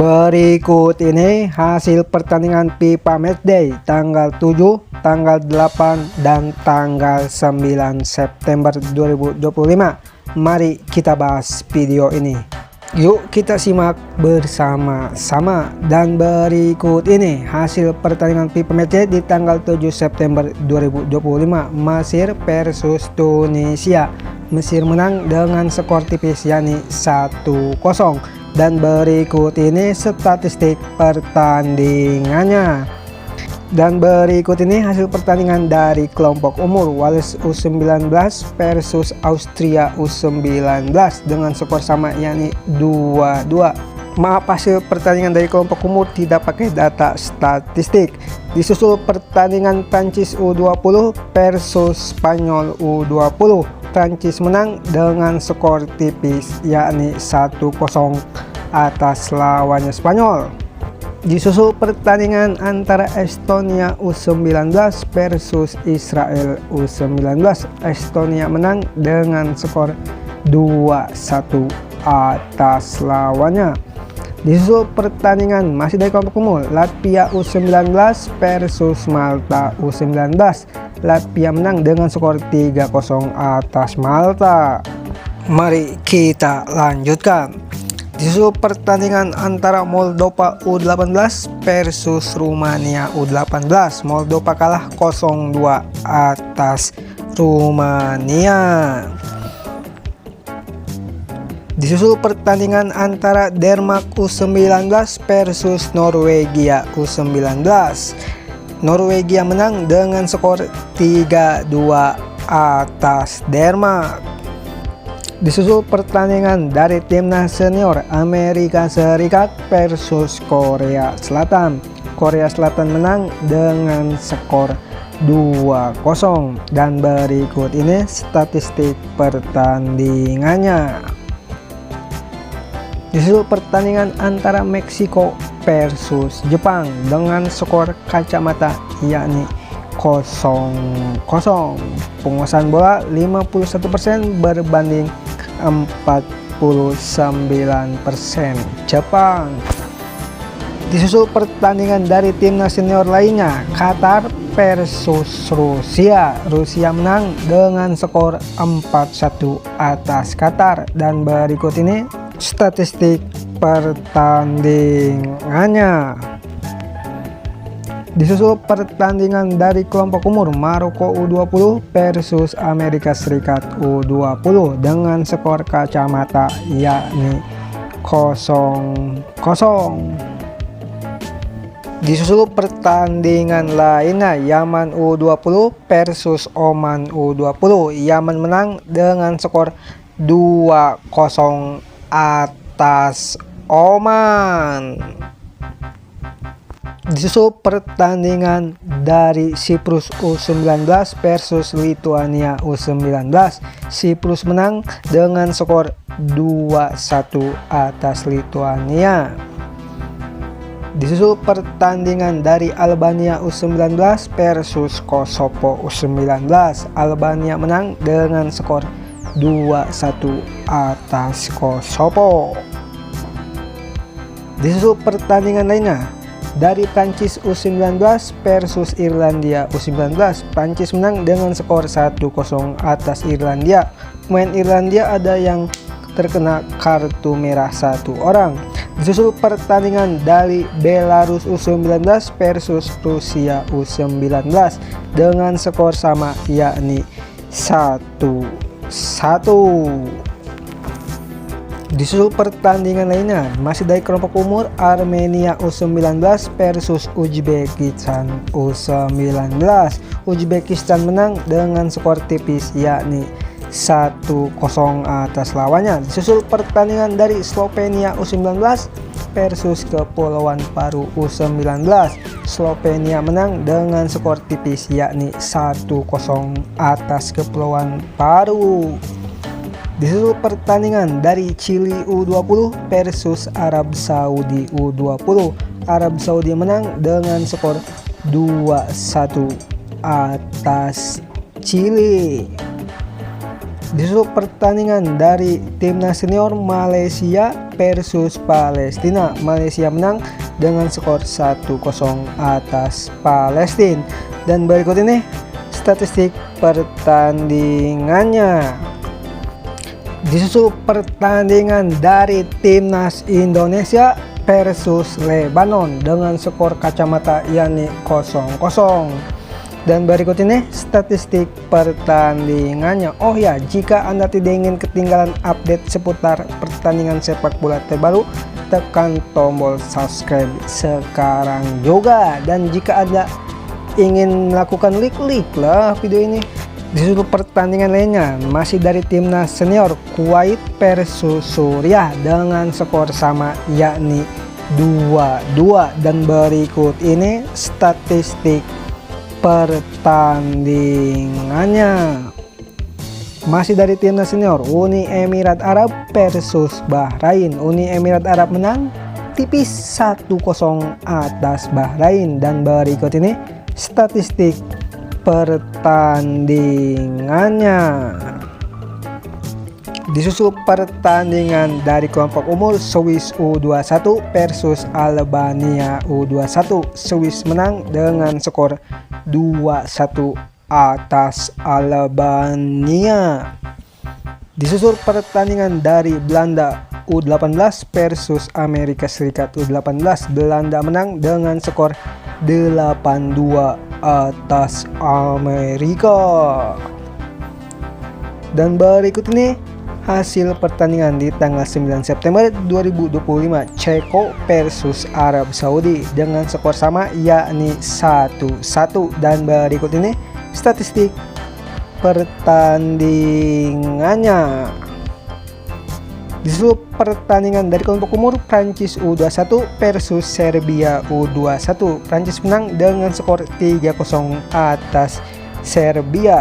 Berikut ini hasil pertandingan FIFA Matchday tanggal 7, tanggal 8, dan tanggal 9 September 2025. Mari kita bahas video ini. Yuk kita simak bersama-sama. Dan berikut ini hasil pertandingan FIFA Matchday di tanggal 7 September 2025. Mesir versus Tunisia. Mesir menang dengan skor tipis yakni 1-0. Dan berikut ini statistik pertandingannya. Dan berikut ini hasil pertandingan dari kelompok umur. Wales U19 versus Austria U19 dengan skor sama yakni 2-2. Maaf, hasil pertandingan dari kelompok umur tidak pakai data statistik. Disusul pertandingan Prancis U20 versus Spanyol U20. Prancis menang dengan skor tipis yakni 1-0 atas lawannya Spanyol. Disusul pertandingan antara Estonia U19 versus Israel U19. Estonia menang dengan skor 2-1 atas lawannya. Disusul pertandingan masih dari kelompok umur, Latvia U19 versus Malta U19. Latvia menang dengan skor 3-0 atas Malta. Mari kita lanjutkan. Disusul pertandingan antara Moldova U18 versus Rumania U18. Moldova kalah 0-2 atas Rumania. Disusul pertandingan antara Denmark U19 versus Norwegia U19. Norwegia menang dengan skor 3-2 atas Denmark. Disusul pertandingan dari timnas senior Amerika Serikat versus Korea Selatan. Korea Selatan menang dengan skor 2-0. Dan berikut ini statistik pertandingannya. Disusul pertandingan antara Meksiko versus Jepang dengan skor kacamata yakni 0-0. Penguasaan bola 51% berbanding 49% Jepang. Disusul pertandingan dari timnas senior lainnya, Qatar versus Rusia. Rusia menang dengan skor 4-1 atas Qatar. Dan berikut ini statistik pertandingannya. Disusul pertandingan dari kelompok umur, Maroko U20 versus Amerika Serikat U20 dengan skor kacamata yakni 0-0. Disusul pertandingan lainnya, Yaman U20 versus Oman U20. Yaman menang dengan skor 2-0 atas Oman. Disusul pertandingan dari Siprus U19 versus Lituania U19. Siprus menang dengan skor 2-1 atas Lituania. Disusul pertandingan dari Albania U19 versus Kosovo U19. Albania menang dengan skor 2-1 atas Kosovo. Disusul pertandingan lainnya dari Prancis U19 versus Irlandia U19. Prancis menang dengan skor 1-0 atas Irlandia. Pemain Irlandia ada yang terkena kartu merah 1 orang. Disusul pertandingan dari Belarus U19 versus Rusia U19 dengan skor sama yakni 1-1. Disusul pertandingan lainnya masih dari kelompok umur, Armenia U19 versus Uzbekistan U19. Uzbekistan menang dengan skor tipis yakni 1-0 atas lawannya. Disusul pertandingan dari Slovenia U19 versus Kepulauan Faroe U19. Slovenia menang dengan skor tipis yakni 1-0 atas Kepulauan Faroe. Disusul pertandingan dari Chili U20 versus Arab Saudi U20. Arab Saudi menang dengan skor 2-1 atas Chili. Di seluruh pertandingan dari timnas senior Malaysia versus Palestina, Malaysia menang dengan skor 1-0 atas Palestina. Dan berikut ini statistik pertandingannya. Di seluruh pertandingan dari timnas Indonesia versus Lebanon dengan skor kacamata yakni 0-0. Dan berikut ini statistik pertandingannya. Oh ya, jika Anda tidak ingin ketinggalan update seputar pertandingan sepak bola terbaru, tekan tombol subscribe sekarang juga. Dan jika Anda ingin melakukan like-lah video ini. Di seluruh pertandingan lainnya masih dari timnas senior, Kuwait versus Suriah dengan skor sama yakni 2-2. Dan berikut ini statistik pertandingannya. Masih dari timnas senior, Uni Emirat Arab versus Bahrain. Uni Emirat Arab menang tipis 1-0 atas Bahrain. Dan berikut ini statistik pertandingannya. Disusul pertandingan dari kelompok umur, Swiss U21 versus Albania U21. Swiss menang dengan skor 2-1 atas Albania. Disusul pertandingan dari Belanda U18 versus Amerika Serikat U18. Belanda menang dengan skor 8-2 atas Amerika. Dan berikut ini hasil pertandingan di tanggal 9 September 2025, Ceko versus Arab Saudi dengan skor sama yakni 1-1. Dan berikut ini statistik pertandingannya. Di seluruh pertandingan dari kelompok umur, Prancis U21 versus Serbia U21. Prancis menang dengan skor 3-0 atas Serbia.